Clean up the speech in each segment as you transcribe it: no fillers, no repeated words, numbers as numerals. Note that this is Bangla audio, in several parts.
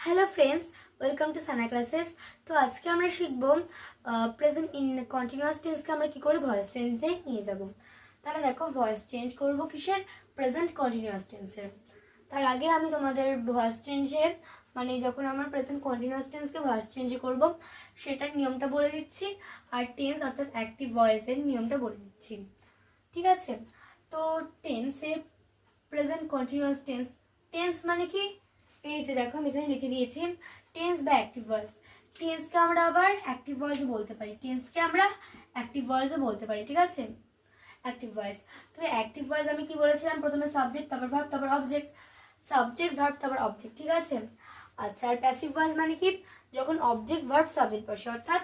Hello friends, welcome to Sana classes. তো আজকে আমরা শিখব প্রেজেন্ট ইন কন্টিনিউয়াস টেন্সকে আমরা কি করে ভয়েস চেঞ্জে নিয়ে যাব। তাহলে দেখো, ভয়েস চেঞ্জ করব কিসের? প্রেজেন্ট কন্টিনিউয়াস টেন্সের। তার আগে আমি তোমাদের ভয়েস চেঞ্জে মানে যখন আমরা প্রেজেন্ট কন্টিনিউয়াস টেন্সকে ভয়েস চেঞ্জে করব সেটার নিয়মটা বলে দিচ্ছি, আর টেন্স অর্থাৎ অ্যাক্টিভ ভয়েসের নিয়মটা বলে দিচ্ছি। ঠিক আছে? তো টেন্সে প্রেজেন্ট কন্টিনিউয়াস টেন্স, টেন্স মানে কি? এই যে দেখো, আমি এখানে লিখে দিয়েছি টেন্স বা অ্যাক্টিভ ভয়েস। টেন্সকে আমরা আবার অ্যাক্টিভ ভয়েসও বলতে পারি, টেন্সকে আমরা অ্যাক্টিভ ভয়েসও বলতে পারি। ঠিক আছে? Active voice. তো অ্যাক্টিভ ভয়েস আমি কি বলেছিলাম? প্রথমে সাবজেক্ট, তারপর ভার্ব, তারপর অবজেক্ট। সাবজেক্ট, ভার্ব, তারপর অবজেক্ট। ঠিক আছে? আচ্ছা, আর প্যাসিভ ভয়েস মানে কি? যখন অবজেক্ট, ভার্ব, সাবজেক্ট বসে, অর্থাৎ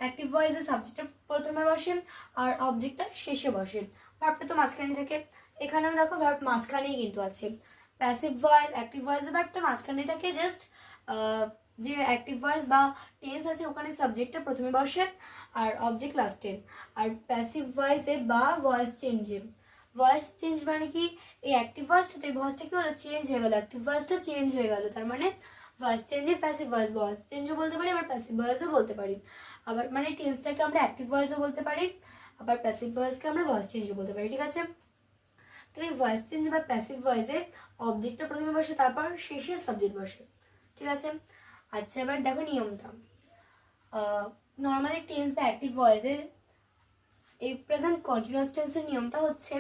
অ্যাক্টিভ ভয়েসে সাবজেক্টটা প্রথমে বসে আর অবজেক্টটা শেষে বসে, ভার্বটা তো মাঝখানে থাকে। এখানেও দেখো ভার্ব মাঝখানেই কিন্তু আছে। প্যাসিভ ভয়েস, অ্যাক্টিভ ভয়েসের ভার্বটা মাঝখানে থাকে, জাস্ট যে অ্যাক্টিভ ভয়েস বা টেন্স আছে ওখানে সাবজেক্টটা প্রথমে বসে আর অবজেক্ট লাস্টে। আর প্যাসিভ ভয়েসে বা ভয়েস চেঞ্জে, ভয়েস চেঞ্জ মানে কি? এই অ্যাক্টিভ ভয়েসটা, এই ভয়েসটা কি হলো? চেঞ্জ হয়ে গেল, অ্যাক্টিভ ভয়েসটা চেঞ্জ হয়ে গেল, তার মানে ভয়েস চেঞ্জে প্যাসিভ ভয়েস, ভয়েস চেঞ্জও বলতে পারি আবার প্যাসিভ ভয়েসও বলতে পারি। আবার মানে টেন্সটাকে আমরা অ্যাক্টিভ ভয়েসও বলতে পারি, আবার প্যাসিভ ভয়েসকে আমরা ভয়েস চেঞ্জও বলতে পারি। ঠিক আছে? তো এই ভয়েস চেঞ্জ বা প্যাসিভ ভয়েসে অবজেক্টটা প্রথমে বসে, তারপর শেষে সাবজেক্ট বসে। ঠিক আছে? আচ্ছা, এবার দেখো নিয়মটা। নর্মালি টেন্স বা অ্যাক্টিভ ভয়েসে এই প্রেজেন্ট কন্টিনিউয়াস টেন্সের নিয়মটা হচ্ছে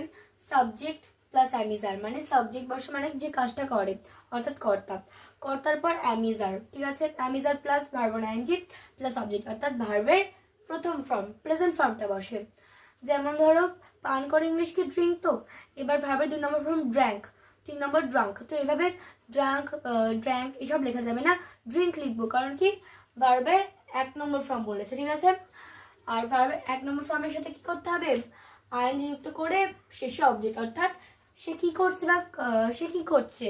সাবজেক্ট প্লাস অ্যামিজার, মানে সাবজেক্ট বসে মানে যে কাজটা করে, অর্থাৎ কর্তা, কর্তার পর অ্যামিজার। ঠিক আছে? Am is are plus verb ING plus object, অর্থাৎ ভার্বের প্রথম ফর্ম, প্রেজেন্ট ফর্মটা বসে। যেমন ধরো, পান করে ইংলিশ কি ড্রিঙ্ক, তো এবার ভার্বের 2 নম্বর ফর্ম ড্র্যাঙ্ক, 3 নম্বর ড্রাঙ্ক। তো এভাবে ড্রাঙ্ক, ড্র্যাঙ্ক এসব লেখা যাবে না, ড্রিঙ্ক লিখবো, কারণ কি? ভার্বের 1 নম্বর ফর্ম বলেছে। ঠিক আছে? আর ভার্বের 1 নম্বর ফর্মের সাথে কি করতে হবে? আইএনজি যুক্ত করে শেষে অবজেক্ট, অর্থাৎ সে কি করছে বা সে কি করছে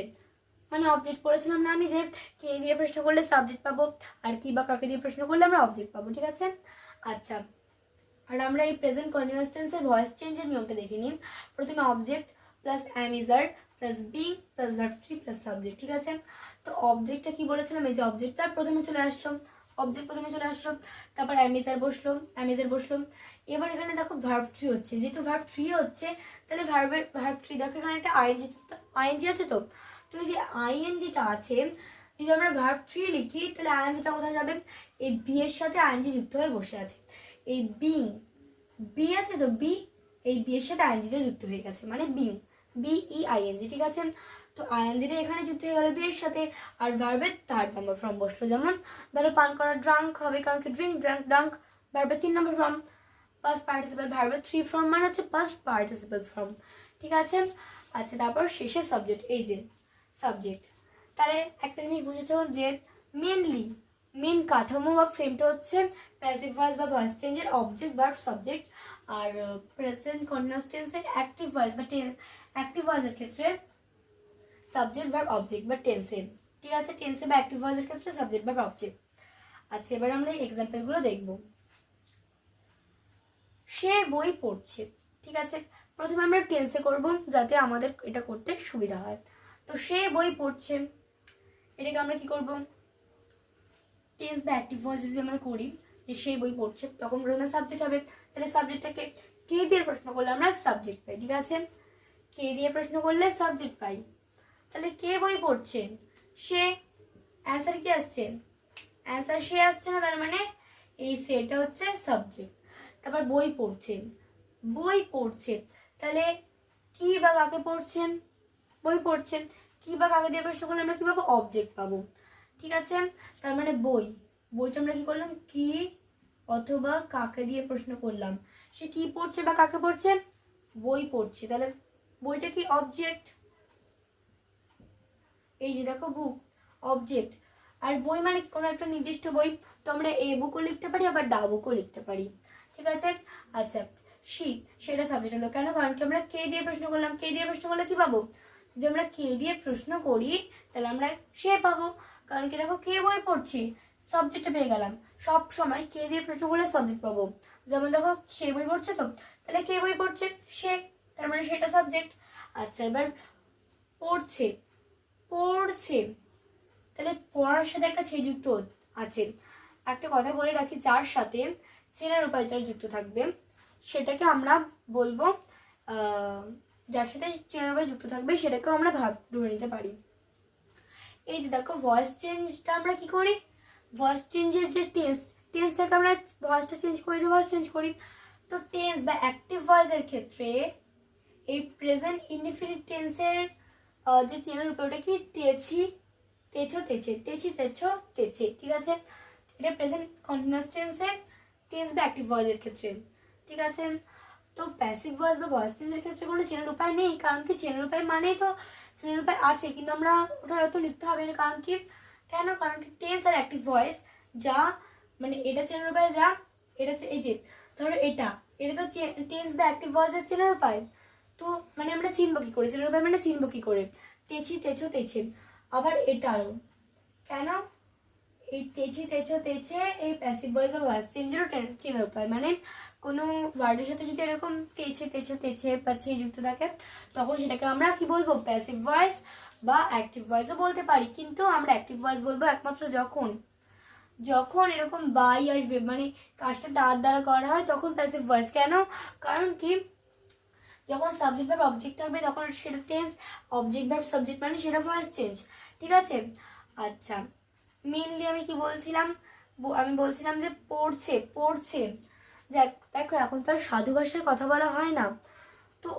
মানে অবজেক্ট পড়েছিলাম না আমি, যে কে দিয়ে প্রশ্ন করলে সাবজেক্ট পাবো আর কি বা কাকে দিয়ে প্রশ্ন করলে আমরা অবজেক্ট পাবো। ঠিক আছে? আচ্ছা, আর আমরা এই প্রেজেন্ট কন্টিনিউয়াস টেন্সের ভয়েস চেঞ্জের নিয়মটা দেখে নিই। প্রথমে object plus am is are plus being plus verb three plus subject. ঠিক আছে? তো অবজেক্টটা কি বলেছিলাম? এই যে অবজেক্টটা প্রথমে চলে আসলো, অবজেক্ট প্রথমে চলে আসলো, তারপর অ্যামিজার বসলো। এবার এখানে দেখো ভার্ব থ্রি হচ্ছে, যেহেতু ভার্ব থ্রি হচ্ছে তাহলে ভার্ব থ্রি, দেখো এখানে একটা আইএনজি আছে। তো তো এই যে আইএনজিটা আছে, যদি আমরা ভার্ব থ্রি লিখি তাহলে আইএনজিটা কোথায় যাবে? এই বি এর সাথে আইএনজি যুক্ত হয়ে বসে আছে। এই বিং, বি আছে তো, বি, এই বি এর সাথে আইএনজিটা যুক্ত হয়ে গেছে, মানে বিং, বিইআইএনজি। ঠিক আছে? তো আইএনজিটা এখানে যুক্ত হয়ে গেল বি এর সাথে, আর ভার্বের 3 নম্বর ফর্ম বসলো। যেমন ধরো, পান করা ড্রাঙ্ক হবে, কারণ কি ড্রিঙ্ক, ড্রাঙ্ক, ডাঙ্ক। ভার্বের 3 নম্বর ফর্ম পাস্ট পার্টিসিপল, ভার্বের 3 ফর্ম মানে হচ্ছে পাস্ট পার্টিসিপল ফর্ম। ঠিক আছে? আচ্ছা, তারপর শেষে সাবজেক্ট, এই যে সাবজেক্ট। তাহলে একটা জিনিস বুঝেছো যে মেনলি মেন কাঠামো বা ফ্রেমটা হচ্ছে প্যাসিভ ভয়েস বা ভয়েস চেঞ্জের অবজেক্ট, ভার্ব, সাবজেক্ট। আর প্রেজেন্ট কন্টিনিউয়াস টেন্সের অ্যাক্টিভ ভয়েস বা অ্যাক্টিভ ভয়েসের ক্ষেত্রে সাবজেক্ট, ভার্ব, অবজেক্ট বা টেন্সে। ঠিক আছে? টেন্সে বা অ্যাক্টিভ ভয়েসের ক্ষেত্রে সাবজেক্ট, ভার্ব, অবজেক্ট। আচ্ছা, এবার আমরা এক্সাম্পলগুলো দেখব। সে বই পড়ছে। ঠিক আছে? প্রথমে আমরা টেন্সে করব যাতে আমাদের এটা করতে সুবিধা হয়। তো সে বই পড়ছে, এটাকে আমরা কি করব? টেন্স বা অ্যাক্টিভ ভয়েস যদি আমরা করি যে সে বই পড়ছে, তখন প্রথমে সাবজেক্ট হবে। তাহলে সাবজেক্টটাকে কে দিয়ে প্রশ্ন করলে আমরা সাবজেক্ট পাই। ঠিক আছে? কে দিয়ে প্রশ্ন করলে সাবজেক্ট পাই। তাহলে কে বই পড়ছে? সে। অ্যান্সার কি আসছে? অ্যান্সার সে আসছে না, তার মানে এই সেটা হচ্ছে সাবজেক্ট। তারপর বই পড়ছে, বই পড়ছে, তাহলে কি বা কাকে পড়ছেন? বই পড়ছেন, কি বা কাকে দিয়ে প্রশ্ন করলে আমরা কি পাবো? অবজেক্ট পাবো। ঠিক আছে? তার মানে বই, বইটা আমরা কি করলাম? কি অথবা কাকে দিয়ে প্রশ্ন করলাম। সে কি পড়ছে বা কাকে পড়ছে? বই পড়ছে, তাহলে বইটা কি? অবজেক্ট। এই যে দেখো, বুক, অবজেক্ট। আর বই মানে কোনো একটা নির্দিষ্ট বই, তো আমরা এ বুকও লিখতে পারি আবার দা বুকও লিখতে পারি। ঠিক আছে? আচ্ছা, শি, সেটা সাবজেক্ট হলো কেন? কারণ কি আমরা কে দিয়ে প্রশ্ন করলাম, কে দিয়ে প্রশ্ন করলে কি পাবো? যদি আমরা কে দিয়ে প্রশ্ন করি তাহলে আমরা সে পাবো, কারণ কি দেখো, কে বই পড়ছি, সাবজেক্টটা পেয়ে গেলাম। সব সময় কে দিয়ে প্রশ্ন করলে সাবজেক্ট পাবো। যেমন দেখো, সে বই পড়ছে, তো তাহলে কে বই পড়ছে? সে, তার মানে সেটা সাবজেক্ট। আচ্ছা, এবার পড়ছে, পড়ছে, তাহলে পড়ার সাথে একটা ছে যুক্ত আছে। একটা কথা বলে রাখি, যার সাথে চেনার উপায়চার যুক্ত থাকবে সেটাকে আমরা বলবো, যার সাথে চেনার উপায় যুক্ত থাকবে সেটাকেও আমরা ভার্ব ধরে নিতে পারি। এই যে দেখো ভয়েস চেঞ্জটা আমরা কি করি, ভয়েস চেঞ্জের যে টেন্স থেকে আমরা ভয়েসটা চেঞ্জ করে দিই, ভয়েস চেঞ্জ করি। তো টেন্স বা অ্যাক্টিভ ভয়েসের ক্ষেত্রে এই প্রেজেন্ট ইনডিফিনিট টেন্সের যে চেনার উপায়টা কি, তেছি তেছো তেছে, তেছি তেছো তেছে, ঠিক আছে। এটা প্রেজেন্ট কন্টিনিউয়াস টেন্সে টেন্স বা অ্যাক্টিভ ভয়েসের ক্ষেত্রে, ঠিক আছে। তো প্যাসিভ ভয়েস বা ভয়েস চেঞ্জের ক্ষেত্রে কোনো চেনার উপায় নেই, কারণ কি চেনার উপায় মানেই তো চেনার উপায় আছে, কিন্তু আমরা ওটা হয়তো লিখতে হবে না। কারণ কি, কেন, কারণ কি টেন্স আর অ্যাক্টিভ ভয়েস যা মানে এটা চেনার উপায় যা, এটা এই যে ধরো এটা তো টেন্স বা অ্যাক্টিভ ভয়েসের চেনার উপায়। তো মানে আমরা চিনবো কি করে, চেনার উপায় মানে চিনবো কি করে, তেছি তেছো তেছে। আবার এটাও কেন, এই তেছি তেছো তেছে এই প্যাসিভ ভয়েস বা ভয়েস চেঞ্জেরও চেনার উপায়। মানে কোনো ওয়ার্ডের সাথে যদি এরকম তেছে তেছো তেছে বা ছে যুক্ত থাকে তখন সেটাকে আমরা কি বলবো, প্যাসিভ ভয়েস বা অ্যাক্টিভ ভয়েসও বলতে পারি। কিন্তু আমরা অ্যাক্টিভ ভয়েস বলবো একমাত্র যখন যখন এরকম বাই আসবে, মানে কাজটা তার দ্বারা করা হয়, তখন প্যাসিভ ভয়েস। কেন, কারণ কি যখন সাবজেক্ট ভার্ব অবজেক্ট থাকবে তখন সেটা টেন্স, অবজেক্ট ভার্ব সাবজেক্ট মানে সেটা ভয়েস চেঞ্জ, ঠিক আছে। আচ্ছা, মেনলি আমি কি বলছিলাম, আমি বলছিলাম যে পড়ছে পড়ছে, যাক দেখো এখন তো আর সাধু ভাষায় কথা বলা হয় না, তো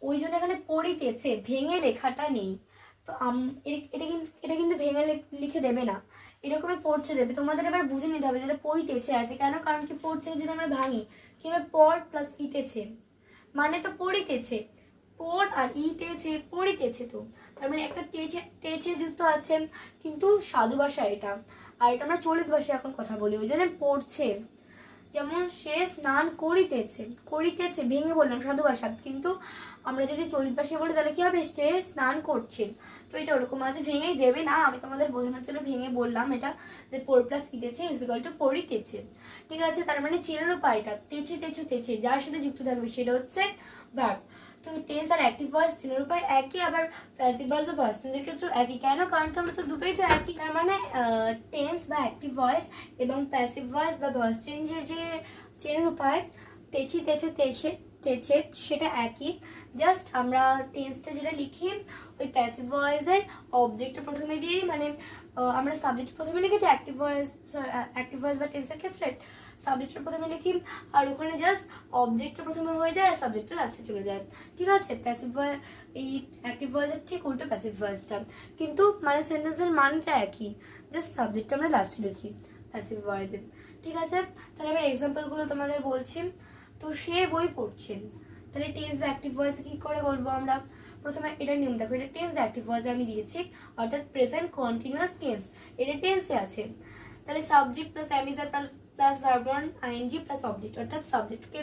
ওই জন্য এখানে পড়িতেছে ভেঙে লেখাটা নেই। তো এটা কিন্তু ভেঙে লিখে দেবে না, এরকমই পড়ছে দেবে। তোমাদের এবার বুঝে নিতে হবে যেটা পড়িতেছে আছে, কেন, কারণ কি পড়ছে যদি আমরা ভাঙি কিভাবে, পড় প্লাস ইতেছে মানে তো পড়িতেছে, পড় আর ইতেছে পড়িতেছে, তো তার মানে একটা তেছে তেছে যুক্ত আছে, কিন্তু সাধু ভাষা এটা, আর এটা আমরা চলিত ভাষায় এখন কথা বলি, ওই জন্য পড়ছে। যেমন সে স্নান করিতেছে, করিতেছে ভেঙে বললাম সাধু ভাষা, কিন্তু আমরা যদি চলিত ভাষায় বলি তাহলে কি হবে, সে স্নান করছে। তো এটা ওরকম আছে, ভেঙেই দেবে না, আমি তোমাদের বোঝানোর জন্য ভেঙে বললাম এটা, যে পড় প্লাস ইতেছে ইজ ইকুয়াল টু পড়িতেছে, ঠিক আছে। তার মানে চেনার উপায়টা তেছে তেছো তেছে যার সাথে যুক্ত থাকবে সেটা হচ্ছে ভার্ব। তো টেন্স আর অ্যাক্টিভ ভয়েস চেনার উপায় একই, আবার প্যাসিভ ভয়েস বা ভয়েস চেঞ্জের ক্ষেত্রে একই। কেন, কারণ কি আমরা তো দুটোই তো একই, তার মানে টেন্স বা অ্যাক্টিভ ভয়েস এবং প্যাসিভ ভয়েস বা ভয়েস চেঞ্জের যে চেনার উপায় তেছি তেছো তেছে তেছে সেটা একই। জাস্ট আমরা টেন্সটা যেটা লিখি ওই প্যাসিভ ভয়েসের অবজেক্টটা প্রথমে দিয়ে, মানে আমরা সাবজেক্ট প্রথমে লিখি, তো অ্যাক্টিভ ভয়েস বা টেন্সের ক্ষেত্রে সাবজেক্টটা প্রথমে লিখি, আর ওখানে জাস্ট অবজেক্টটা প্রথমে হয়ে যায় আর সাবজেক্টটা লাস্টে চলে যায়, ঠিক আছে। প্যাসিভ ভয়েস এই অ্যাক্টিভ ভয়েসের ঠিক উল্টো প্যাসিভ ভয়েসটা, কিন্তু মানে সেন্টেন্সের মানটা একই, জাস্ট সাবজেক্টটা আমরা লাস্টে লিখি প্যাসিভ ভয়েসে, ঠিক আছে। তাহলে এবার এক্সাম্পলগুলো তোমাদের বলছি। তো সে বই পড়ছে, তাহলে টেন্স বা অ্যাক্টিভ ভয়েসে কি করে বলবো আমরা, প্রথমে এটা নিয়ম দেখো, এটা টেন্স বা অ্যাক্টিভ ভয়েসে আমি দিয়েছি, অর্থাৎ প্রেজেন্ট কন্টিনিউয়াস টেন্স, এটা টেন্সে আছে। তাহলে subject plus am is are plus verb one ING plus object, অর্থাৎ সাবজেক্টকে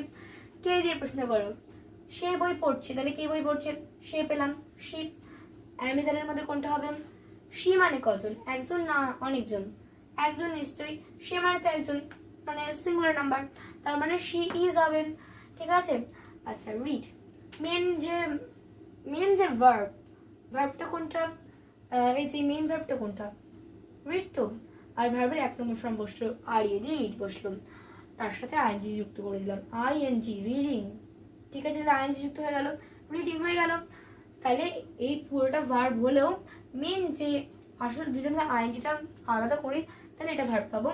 কে দিয়ে প্রশ্ন করো, সে বই পড়ছে, তাহলে কে বই পড়ছে, সে পেলাম, সে। অ্যামিজারের মধ্যে কোনটা হবে, সে মানে কজন, একজন না অনেকজন, একজন নিশ্চয়ই, সে মানে তো একজন, মানে সিঙ্গুলার নাম্বার, তার মানে শি ইজ হবে, ঠিক আছে। আচ্ছা, রিড, মেন যে ভার্বটা কোনটা, এই যে মেন ভার্বটা কোনটা, রিড তো, আর ভার্বের এক নম্বর ফর্ম বসলো আর ইয়ে যে রিড বসলো, তার সাথে আইএনজি যুক্ত করে দিলাম, আইএনজি রিডিং, ঠিক আছে, তাহলে আইএনজি যুক্ত হয়ে গেল, রিডিং হয়ে গেল। তাহলে এই পুরোটা ভার্ব হলেও মেন যে আসল, যদি আমরা আইএনজিটা আলাদা করি তাহলে এটা ভার্ব পাবো,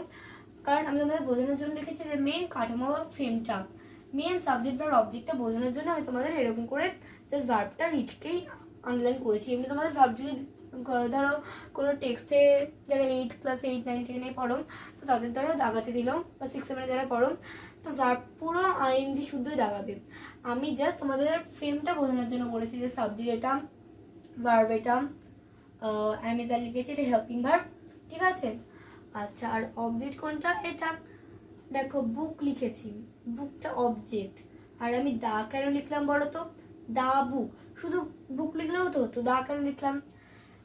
কারণ আমি তোমাদের বোঝানোর জন্য লিখেছি যে মেন কাঠামো বা ফ্রেমটা, মেন সাবজেক্ট বা অবজেক্টটা বোঝানোর জন্য আমি তোমাদের এরকম করে জাস্ট ভার্বটা রিডকেই আন্ডারলাইন করেছি। এমনি তোমাদের ভার্ব যদি ধরো কোনো টেক্সটে যারা 8 ক্লাস 8 9 10-এ পড়ো, তো তাদের ধরো দাগাতে দিলাম, বা 6 7-এ যারা পড়ো, তো ভার্ব পুরো আইএনজি শুদ্ধই দাগাবে। আমি জাস্ট তোমাদের ফ্রেমটা বোঝানোর জন্য করেছি যে সাবজেক্ট এটা, ভার্ব এটা, আমি যা লিখেছি এটা হেল্পিং ভার্ব, ঠিক আছে। আচ্ছা, আর অবজেক্ট কোনটা, এটা দেখো বুক লিখেছি, বুকটা অবজেক্ট, আর আমি দা কেন লিখলাম বলো তো, দা বুক, শুধু বুক লিখলেও তো হতো, দা কেন লিখলাম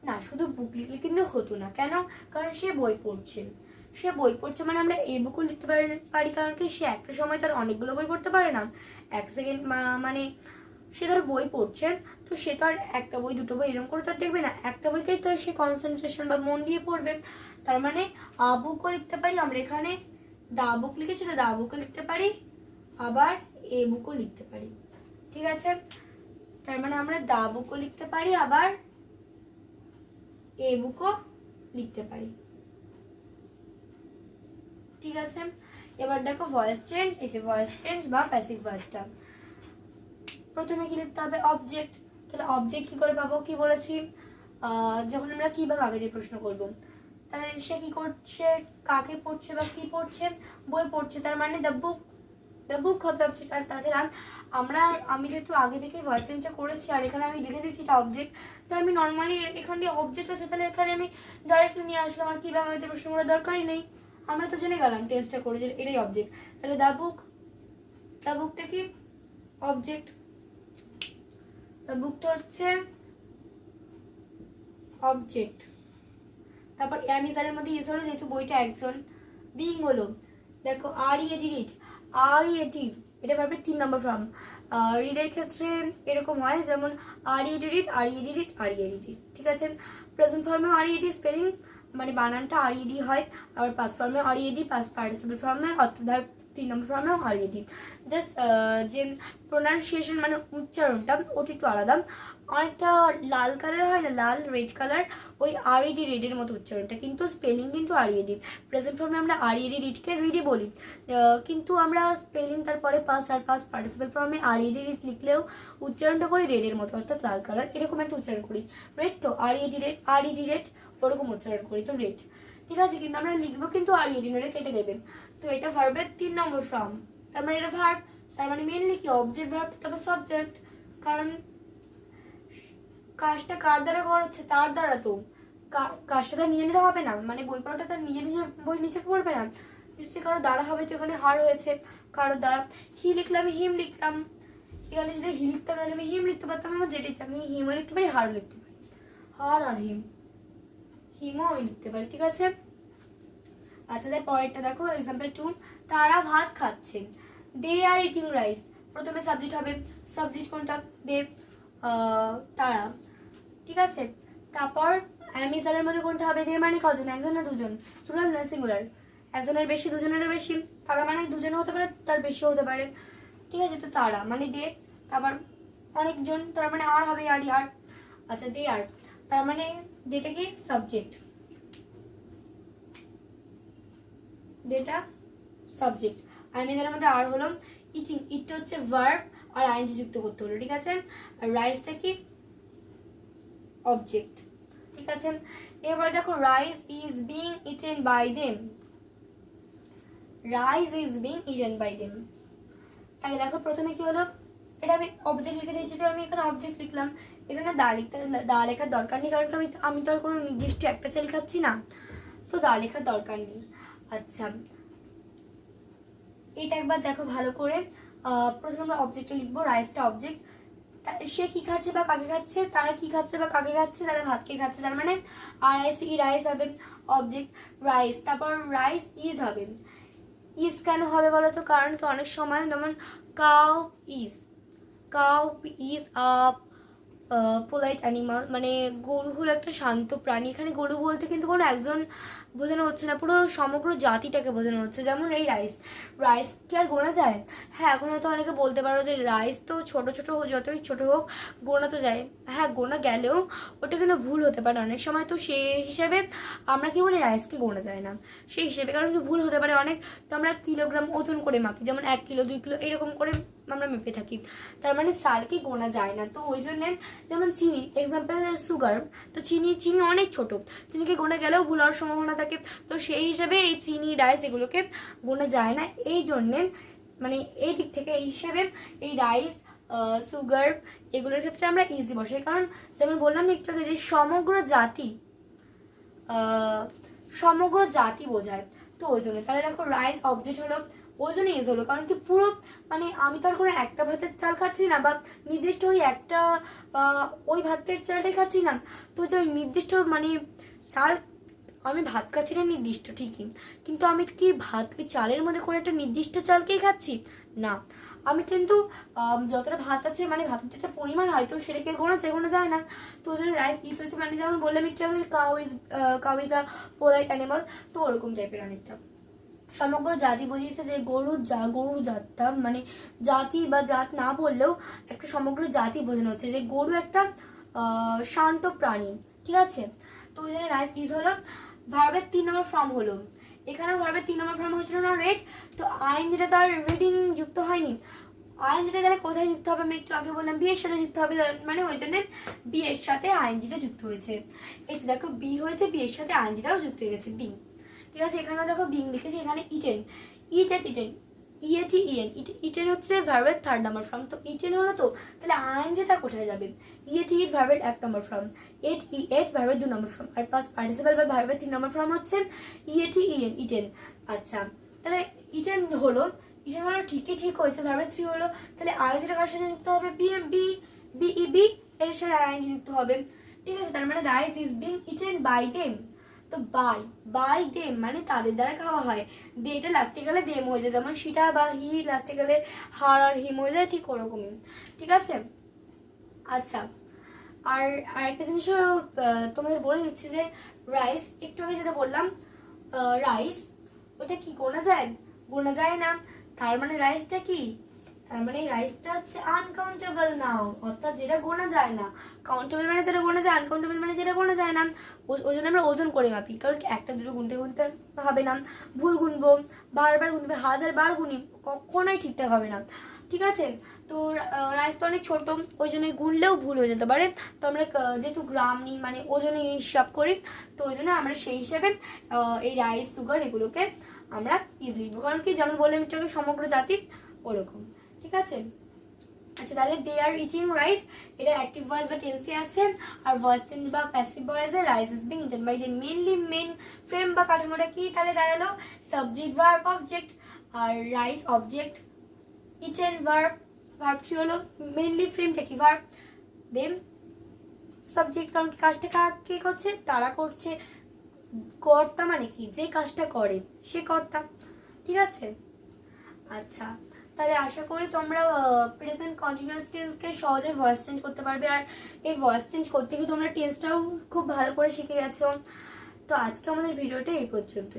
না, শুধু বুক লিখলে কিন্তু হতো না, কেন, কারণ সে বই পড়ছে, সে বই পড়ছে মানে আমরা এই বুকও লিখতে পারি, কারণ কি সে একটা সময় তার অনেকগুলো বই পড়তে পারে না, এক সেকেন্ড মানে সে ধর বই পড়ছে, তো সে তো আর একটা বই দুটো বই এরকম করে তো আর দেখবে না, একটা বইকেই তো সে কনসেন্ট্রেশন বা মন দিয়ে পড়বে। তার মানে আ বুকও লিখতে পারি আমরা, এখানে দা বুক লিখেছি তো দা বুকও লিখতে পারি, আবার এ বুকও লিখতে পারি। ঠিক আছে, তার মানে আমরা দা বুকও লিখতে পারি, আবার এ বুকও লিখতে পারি। ঠিক আছে, এবার দেখো ভয়েস চেঞ্জ। এই যে ভয়েস চেঞ্জ বা প্যাসিভ ভয়েসটা, প্রথমে কি লিখতে হবে? অবজেক্ট। তাহলে অবজেক্ট কি করে পাবো? কি বলেছি, যখন আমরা কি বা কাকে দিয়ে প্রশ্ন করব, তাহলে সে কি করছে, কাকে পড়ছে বা কি পড়ছে? বই পড়ছে, তার মানে দ্য বুক, দ্য বুক হবে অবজেক্ট। আর তাছাড়া আমি যেহেতু আগে থেকে ভয়েস চেঞ্জটা করেছি আর এখানে আমি লিখে দিয়েছি এটা অবজেক্ট, তো আমি নর্মালি এখান দিয়ে অবজেক্ট আছে, তাহলে এখানে আমি ডাইরেক্টলি নিয়ে আসলাম, আর কি বা কাকে দিয়ে প্রশ্ন করার দরকারই নেই, আমরা তো জেনে গেলাম টেস্টটা করে যে এটাই অবজেক্ট। তাহলে দ্য বুক, দ্য বুকটা কি? অবজেক্ট। দ্য বুকটা হচ্ছে অবজেক্ট। তারপর অ্যামিজারের মধ্যে ইউজ হলো, যেহেতু বইটা একজন, বিং হলো, দেখো আর ই এডিট, আর ই এটি, এটা পারবে 3 নম্বর ফর্ম। রিডের ক্ষেত্রে এরকম হয়, যেমন আর ই এডিট, আর ই এডিট, আর ই এডিট। ঠিক আছে, প্রেজেন্ট ফর্মে আর ই এডি স্পেলিং মানে বানানটা আর ইডি হয়, আবার পাস্ট ফর্মে আর ইডি, পাস্ট পার্টিসিপল ফর্মে, অর্থাৎ 3 নম্বর ফর্মেও আর ইডি। জাস্ট যে প্রোনাউন্সিয়েশন মানে উচ্চারণটা ওটি একটু আলাদা, অনেকটা লাল কালার হয় না, লাল রেড কালার, ওই আর ইডি রেডের মতো উচ্চারণটা, কিন্তু স্পেলিং কিন্তু আর ইডি। প্রেজেন্ট ফর্মে আমরা আর ইডি রিডকে রিডি বলি, কিন্তু আমরা স্পেলিং তারপরে পাস্ট আর পাস্ট পার্টিসিপল ফর্মে আর ইডি রিড লিখলেও উচ্চারণটা করি রেডের মতো, অর্থাৎ লাল কালার এরকম একটা উচ্চারণ করি। রেড তো R E D red, R E D red ওরকম উচ্চারণ করি, তো রেড। ঠিক আছে, কিন্তু আমরা লিখবো কিন্তু আর ইডি নরে কেটে দেবেন। তো এটা ভার্বের 3 নম্বর ফর্ম, তার মানে এটা ভার্ব, তার মানে মেনলি কি অবজেক্ট ভার্ব, তারপর সাবজেক্ট, কারণ কাজটা কার দ্বারা করা হচ্ছে? তার দ্বারা। তো কাজটা তো নিজে নিতে হবে না, মানে বই পড়াটা তো নিজে নিজে বই নিচে পড়বে না, নিশ্চয়ই কারো দ্বারা হবে, তো এখানে হার হয়েছে কারো দ্বারা। হি লিখলাম, হিম লিখলাম, এখানে যদি হি লিখতাম তাহলে আমি হিম লিখতে পারতাম, আমার যেটা ইচ্ছা আমি হিমও লিখতে পারি, হারও লিখতে পারি, হার আর হিম, হিমও আমি লিখতে পারি। ঠিক আছে, আচ্ছা তাই পরেরটা দেখো, এক্সাম্পল 2, তারা ভাত খাচ্ছে, দে আর ইটিং রাইস। প্রথমে সাবজেক্ট হবে, সাবজেক্ট কোনটা? দে, তারা। ঠিক আছে, তারপর অ্যামিজারের মধ্যে কোনটা হবে? দে মানে কজন? একজন না দুজন? প্লুরাল না সিঙ্গুলার? একজনের বেশি, দুজনেরও বেশি, তারা মানে দুজনে হতে পারে, তার বেশি হতে পারে। ঠিক আছে, তো তারা মানে দে, তারপর অনেকজন, তার মানে আর হবে, আর আর। আচ্ছা দে আর, তার মানে যেটা কি সাবজেক্ট, যেটা সাবজেক্ট। অ্যামিজারের মধ্যে আর হলো ইটিং, ইটটা হচ্ছে ভার্ব আর আইএনজি যুক্ত করতে হলো। ঠিক আছে, আর রাইসটা কি? অবজেক্ট। ঠিক আছে, এবার দেখো rice is being eaten by them, rice is being eaten by them. তাহলে দেখো প্রথমে কি হলো, এটা আমি অবজেক্ট লিখে দিয়েছি, তো আমি এখানে অবজেক্ট লিখলাম, এখানে দা লেখার দরকার নেই, কারণ আমি তো আর কোনো নির্দিষ্ট একটা চাল লিখাচ্ছি না, তো দা লেখার দরকার নেই। আচ্ছা এটা একবার দেখো ভালো করে, প্রথমে আমরা অবজেক্টটা লিখবো, রাইসটা অবজেক্ট, সে কি খাচ্ছে বা কাকে খাচ্ছে, তারা কি খাচ্ছে বা কাকে খাচ্ছে, তারা ভাতকে খাচ্ছে, তার মানে আর আইস ই রাইস হবে অবজেক্ট রাইস। তারপর রাইস ইজ হবে, ইজ কেন হবে বলো তো? কারণ কি অনেক সময় যেমন cow is, cow is polite animal, মানে গরু হলো একটা শান্ত প্রাণী, এখানে গরু বলতে কিন্তু কোনো একজন বোঝানো হচ্ছে না, পুরো সমগ্র জাতিটাকে বোঝানো হচ্ছে। যেমন এই রাইস, রাইস কি আর গোনা যায়? হ্যাঁ, এখন হয়তো অনেকে বলতে পারো যে রাইস তো ছোট ছোট যতই ছোট হোক গোনা তো যায়, হ্যাঁ গোনা গেলেও ওটা কিন্তু ভুল হতে পারে অনেক সময়, তো সেই হিসাবে আমরা কি বলি রাইসকে গোনা যায় না সেই হিসেবে, কারণ কি ভুল হতে পারে অনেক, তো আমরা কিলোগ্রাম ওজন করে মাপি, যেমন 1 কিলো 2 কিলো এরকম করে আমরা মেপে থাকি, তার মানে চালকে গোনা যায় না। তো ওই জন্য যেমন চিনি, এক্সাম্পল সুগার, তো চিনি অনেক ছোট, চিনিকে গোনা গেলেও ভুল হওয়ার সম্ভাবনা থাকে, তো সেই হিসাবে এই চিনি রাইস এগুলোকে গোনা যায় না, এই জন্যে মানে এই দিক থেকে এই হিসাবে এই রাইস সুগার এগুলোর ক্ষেত্রে আমরা ইজি বসাই, কারণ যেমন বললাম না একটু আগে যে সমগ্র জাতি বোঝায়, তো ওই জন্য। তাহলে দেখো রাইস অবজেক্ট হলো, ওই জন্য ইউজ হলো, কারণ কি পুরো মানে আমি তো আর কোনো একটা ভাতের চাল খাচ্ছি না, বা নির্দিষ্ট ওই একটা ওই ভাতের চালটাই খাচ্ছি না, তো যে ওই নির্দিষ্ট মানে চাল, আমি ভাত খাচ্ছি না নির্দিষ্ট ঠিকই, কিন্তু আমি কি ভাত ওই চালের মধ্যে কোনো একটা নির্দিষ্ট চালকেই খাচ্ছি না, আমি কিন্তু যতটা ভাত আছে মানে ভাতের যেটা পরিমাণ হয় তো সেটাকে গোনা যায় না। তো ওই জন্য রাইস ইজ হচ্ছে মানে যেমন বললাম একটু আগে cow is a polite animal, তো ওরকম টাইপের অনেকটা। সমগ্র জাতি বুঝিয়েছে যে গরুর জাতটা মানে জাতি বা জাত না বললেও একটা সমগ্র জাতি বোঝানো হচ্ছে যে গরু একটা শান্ত প্রাণী, ঠিক আছে। তো ওই জন্য রাইস ইজ হলো ভার্বের 3 নম্বর ফর্ম হলো। এখানেও ভার্বের 3 নম্বর ফর্ম হচ্ছিল না রেড, তো আইন যেটা তার রিডিং যুক্ত হয়নি, আইন যেটা তাহলে কোথায় যুক্ত হবে আমি একটু আগে বললাম বি এর সাথে যুক্ত হবে, মানে ওই জন্য বি এর সাথে আইনজিটা যুক্ত হয়েছে। এই যে দেখো বি হয়েছে, বি এর সাথে আইনজিটাও যুক্ত হয়ে গেছে বি, ঠিক আছে। এখানে দেখো বিং লিখেছি, এখানে ইটেন, ইটেন হচ্ছে ভার্বের 3rd নাম্বার ফর্ম, তো ইটেন হলো, তো তাহলে আইন যেটা কোথায় যাবে, ইট ভার্বের 1 নম্বর ফর্ম, এট ভার্বের 2 নম্বর ফর্ম, আর পাস্ট পার্টিসিপল বা ভার্বের 3 নম্বর ফর্ম হচ্ছে ইটেন। আচ্ছা, তাহলে ইটেন হলো ঠিক হয়েছে, ভার্বের 3 হলো, তাহলে আই যেটা কার সাথে যুক্ত হবে, বি এর সাথে আইএনজি যুক্ত হবে, ঠিক আছে। তার মানে rice is being eaten by them, তো বাই দেম মানে তাদের দ্বারা খাওয়া হয়, দেটা লাস্টে গেলে দেম হয়ে যায়, যেমন সিটা বা হি লাস্টে গেলে হার আর হিম হয়ে যায়, ঠিক ওরকমই, ঠিক আছে। আচ্ছা, আর আরেকটা জিনিসও তোমাদের বলে দিচ্ছি যে রাইস, একটু আগে যেটা বললাম রাইস, ওটা কি গোনা যায় না, তার মানে রাইসটা কি, তার মানে রাইসটা হচ্ছে আনকাউন্টেবল নাউন, অর্থাৎ যেটা গোনা যায় না। কাউন্টেবল মানে যেটা গোনা যায়, আনকাউন্টেবল মানে যেটা গোনা যায় না। ওই জন্য আমরা ওজন করে মাপি, কারণ একটা দুটো গুনতে হবে না, ভুল গুনবো, বারবার গুনবে, 1000 বার গুনি, কখনোই ঠিকঠাক হবে না, ঠিক আছে। তো রাইস তো অনেক ছোট, ওই জন্য গুনলেও ভুল হয়ে যেতে পারে, তো আমরা যেহেতু গ্রাম নিই মানে ওজনে হিসাব করি, তো ওই জন্য আমরা সেই হিসাবে এই রাইস সুগার এগুলোকে আমরা ইজিলি লিখবো, কারণ কি যেমন বললাম একটু আগে সমগ্র জাতি ওরকম, ঠিক আছে। আচ্ছা, তাহলে দে আর ইটিং রাইস, এটা অ্যাক্টিভ ভয়েস বা টেন্সে আছে, আর ভয়েস চেঞ্জ বা প্যাসিভ ভয়েসে rice is being eaten by they, mainly main frame বা কাঠামোটা কি তাহলে দাঁড়ালো সাবজেক্ট ভার্ব অবজেক্ট, আর রাইস অবজেক্ট, ইটেন ভার্ব, ভার্বটি হলো মেইনলি ফ্রেমটা কি ভার্ব, দেম সাবজেক্ট, কারণ কাজটা কে করছে, তারা করছে, কর্তা মানে কি যে কাজটা করে সে কর্তা, ঠিক আছে। আচ্ছা, তাহলে আশা করি তোমরা প্রেজেন্ট কন্টিনিউয়াস টেন্সকে সহজে ভয়েস চেঞ্জ করতে পারবে, আর এই ভয়েস চেঞ্জ করতে গিয়ে তোমরা টেন্সটাও খুব ভালো করে শিখে গেছো। তো আজকে আমাদের ভিডিওটা এই পর্যন্তই।